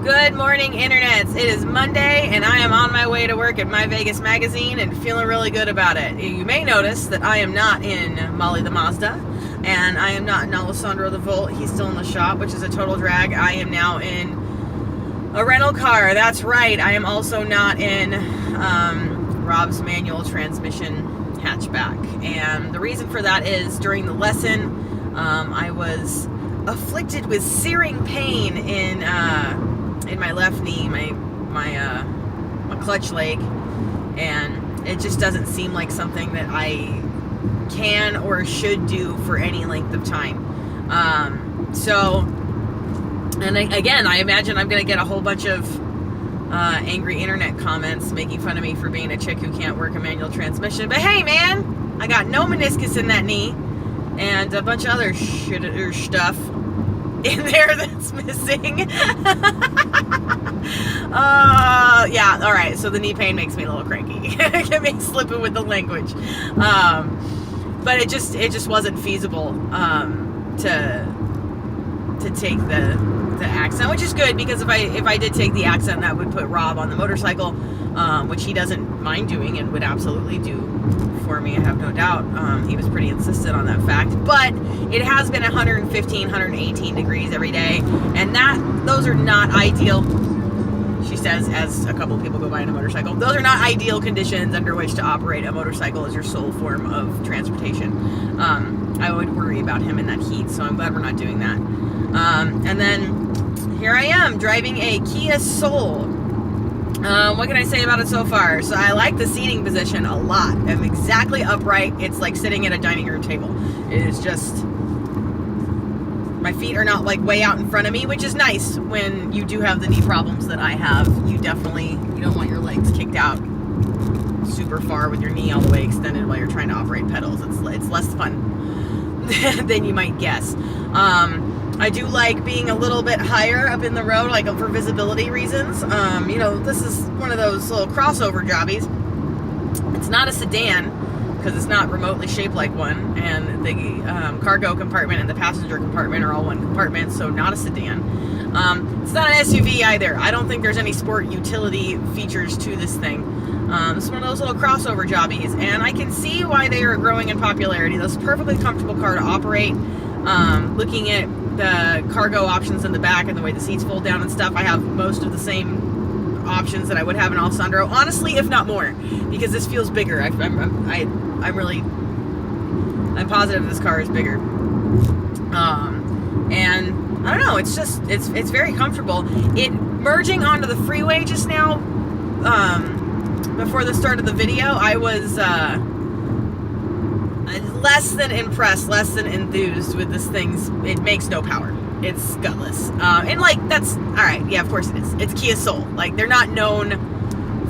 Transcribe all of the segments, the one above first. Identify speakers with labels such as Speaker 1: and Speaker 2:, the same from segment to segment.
Speaker 1: Good morning, internets. It is Monday, and I am on my way to work at My Vegas Magazine and feeling really good about it. You may notice that I am not in Molly the Mazda, and I am not in Alessandro the Volt. He's still in the shop, which is a total drag. I am now in a rental car. That's right. I am also not in Rob's manual transmission hatchback. And the reason for that is during the lesson, I was afflicted with searing pain in my left knee, my clutch leg, and it just doesn't seem like something that I can or should do for any length of time. Again, I imagine I'm going to get a whole bunch of angry internet comments making fun of me for being a chick who can't work a manual transmission. But hey, man, I got no meniscus in that knee and a bunch of other stuff in there that's missing. Yeah, all right, so the knee pain makes me a little cranky. Get me slipping with the language. But it just wasn't feasible to take the accent, which is good, because if I did take the accent, that would put Rob on the motorcycle, which he doesn't mind doing and would absolutely do for me, I have no doubt. He was pretty insistent on that fact. But it has been 115, 118 degrees every day, and those are not ideal, she says, as a couple people go by in a motorcycle. Those are not ideal conditions under which to operate a motorcycle as your sole form of transportation. I would worry about him in that heat, so I'm glad we're not doing that. And then here I am driving a Kia Soul. What can I say about it so far? So I like the seating position a lot. I'm exactly upright. It's like sitting at a dining room table. It is just, my feet are not like way out in front of me, which is nice when you do have the knee problems that I have. You don't want your legs kicked out super far with your knee all the way extended while you're trying to operate pedals. It's less fun than you might guess. I do like being a little bit higher up in the road, like for visibility reasons. This is one of those little crossover jobbies. It's not a sedan, because it's not remotely shaped like one, and the cargo compartment and the passenger compartment are all one compartment, so not a sedan. It's not an SUV either. I don't think there's any sport utility features to this thing. It's one of those little crossover jobbies, and I can see why they are growing in popularity. This is a perfectly comfortable car to operate. Looking at the cargo options in the back and the way the seats fold down and stuff, I have most of the same options that I would have in Alessandro, honestly, if not more, because this feels bigger. I'm positive this car is bigger. And I don't know, it's very comfortable. Merging onto the freeway just now, before the start of the video, I was less than impressed, less than enthused with this thing. It makes no power. It's gutless. And that's, alright, yeah, of course it is. It's Kia Soul. Like, they're not known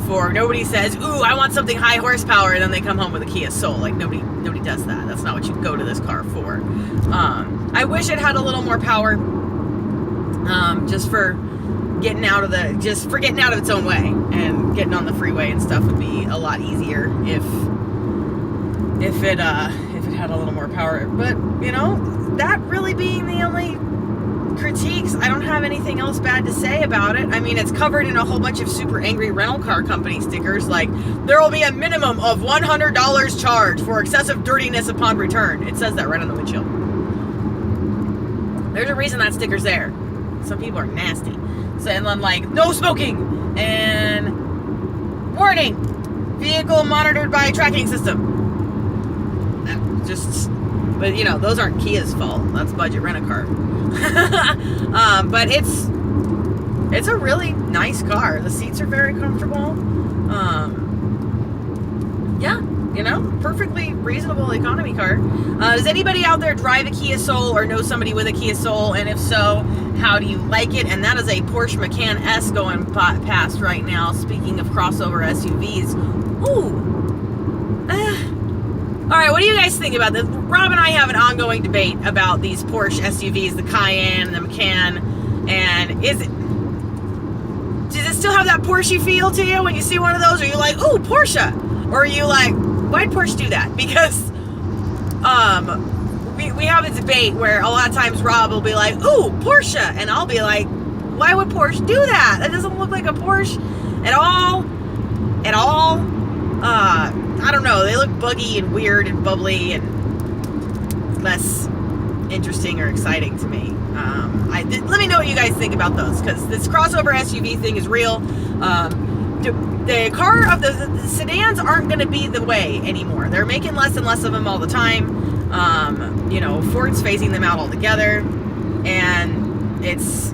Speaker 1: for, nobody says, ooh, I want something high horsepower, and then they come home with a Kia Soul. Like, nobody does that. That's not what you go to this car for. I wish it had a little more power, just for getting out of its own way, and getting on the freeway and stuff would be a lot easier if it had a little more power. But, that really being the only critiques, I don't have anything else bad to say about it. I mean, it's covered in a whole bunch of super angry rental car company stickers, like, there will be a minimum of $100 charged for excessive dirtiness upon return. It says that right on the windshield. There's a reason that sticker's there. Some people are nasty. So, and then, like, no smoking, and warning, vehicle monitored by a tracking system. But those aren't Kia's fault. That's budget rent-a-car. But it's a really nice car. The seats are very comfortable. Yeah, perfectly reasonable economy car. Does anybody out there drive a Kia Soul or know somebody with a Kia Soul? And if so, how do you like it? And that is a Porsche Macan S going past right now. Speaking of crossover SUVs. Ooh. Alright, what do you guys think about this? Rob and I have an ongoing debate about these Porsche SUVs, the Cayenne and the Macan, and does it still have that Porsche feel to you when you see one of those? Are you like, ooh, Porsche? Or are you like, why'd Porsche do that? Because we have a debate where a lot of times Rob will be like, ooh, Porsche, and I'll be like, Why would Porsche do that? That doesn't look like a Porsche at all. At all. I don't know. They look buggy and weird and bubbly and less interesting or exciting to me. Let me know what you guys think about those, because this crossover SUV thing is real. The car of the sedans aren't going to be the way anymore. They're making less and less of them all the time. Ford's phasing them out altogether, and it's.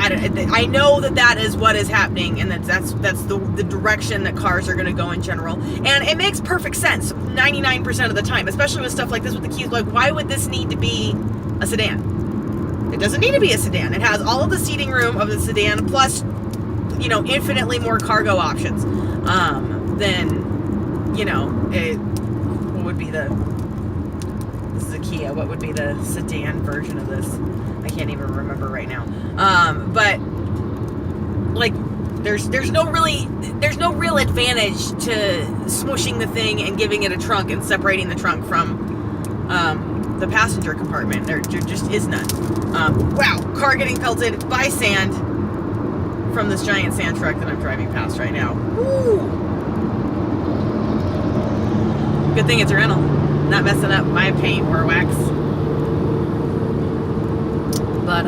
Speaker 1: I know that is what is happening, and that's the direction that cars are going to go in general, and it makes perfect sense 99% of the time, especially with stuff like this with the keys. Like, why would this need to be a sedan? It doesn't need to be a sedan. It has all of the seating room of the sedan, plus infinitely more cargo options what would be this is a Kia. What would be the sedan version of this? I can't even remember right now. But like, there's no real advantage to smushing the thing and giving it a trunk and separating the trunk from the passenger compartment. There just is none. Wow, car getting pelted by sand from this giant sand truck that I'm driving past right now. Woo! Good thing it's a rental. Not messing up my paint or wax. But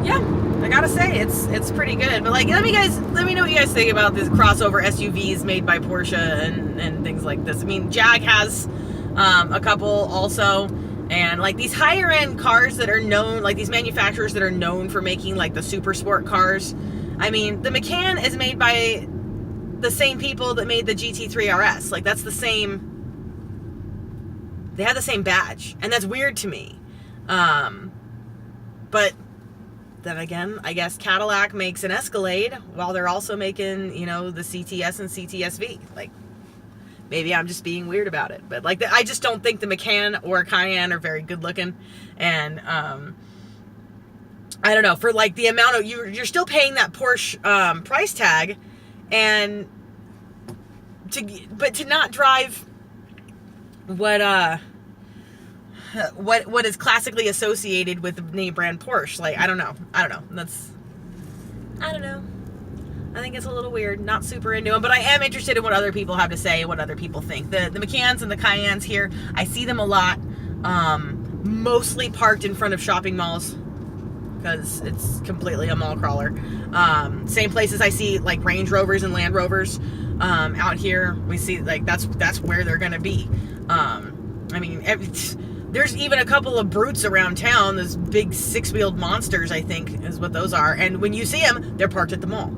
Speaker 1: yeah, I gotta say it's pretty good. But like, let me know what you guys think about this crossover SUVs made by Porsche and things like this. I mean, Jag has a couple also, and like these higher end cars that are known, like these manufacturers that are known for making like the super sport cars. I mean, the Macan is made by the same people that made the GT3 RS. Like, that's the same. They have the same badge, and that's weird to me. But then again, I guess Cadillac makes an Escalade while they're also making, the CTS and CTSV. Like, maybe I'm just being weird about it, but like, I just don't think the Macan or Cayenne are very good looking, and I don't know, for like the amount of you're still paying that Porsche price tag, and to not drive what is classically associated with the name brand Porsche. Like, I don't know. I don't know. I think it's a little weird. Not super into them, but I am interested in what other people have to say and what other people think. The Macans and the Cayennes here, I see them a lot, mostly parked in front of shopping malls, because it's completely a mall crawler. Same places I see like Range Rovers and Land Rovers out here. We see like that's where they're gonna be. I mean, there's even a couple of brutes around town. Those big 6-wheeled monsters, I think, is what those are. And when you see them, they're parked at the mall.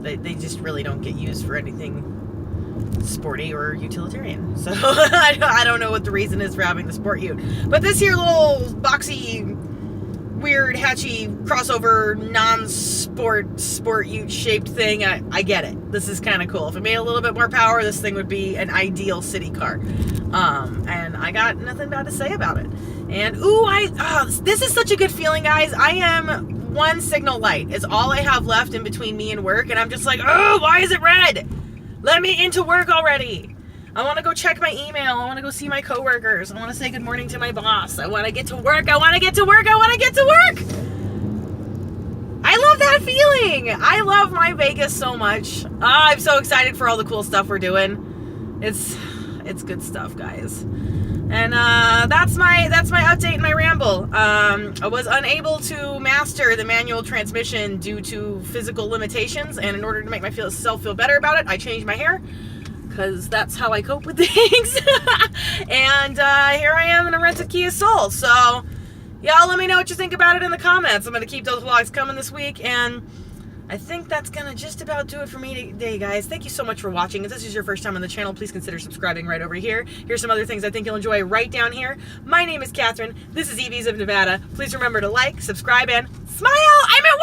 Speaker 1: They just really don't get used for anything sporty or utilitarian. So I don't know what the reason is for having the sport ute. But this here little boxy, weird, hatchy, crossover, non-sport, sport ute shaped thing, I get it. This is kind of cool. If it made a little bit more power, this thing would be an ideal city car. And I got nothing bad to say about it. And this is such a good feeling, guys. I am one signal light is all I have left in between me and work, and I'm just like, oh, why is it red? Let me into work already. I want to go check my email. I want to go see my coworkers. I want to say good morning to my boss. I want to get to work. I want to get to work. I want to get to work. I love that feeling. I love my Vegas so much. I'm so excited for all the cool stuff we're doing. It's good stuff, guys. And that's my update and my ramble. I was unable to master the manual transmission due to physical limitations, and in order to make myself feel better about it, I changed my hair, because that's how I cope with things. And here I am in a rented Kia Soul. So y'all let me know what you think about it in the comments. I'm going to keep those vlogs coming this week, and I think that's going to just about do it for me today, guys. Thank you so much for watching. If this is your first time on the channel, please consider subscribing right over here. Here's some other things I think you'll enjoy right down here. My name is Katherine. This is EVs of Nevada. Please remember to like, subscribe, and smile. I'm at work!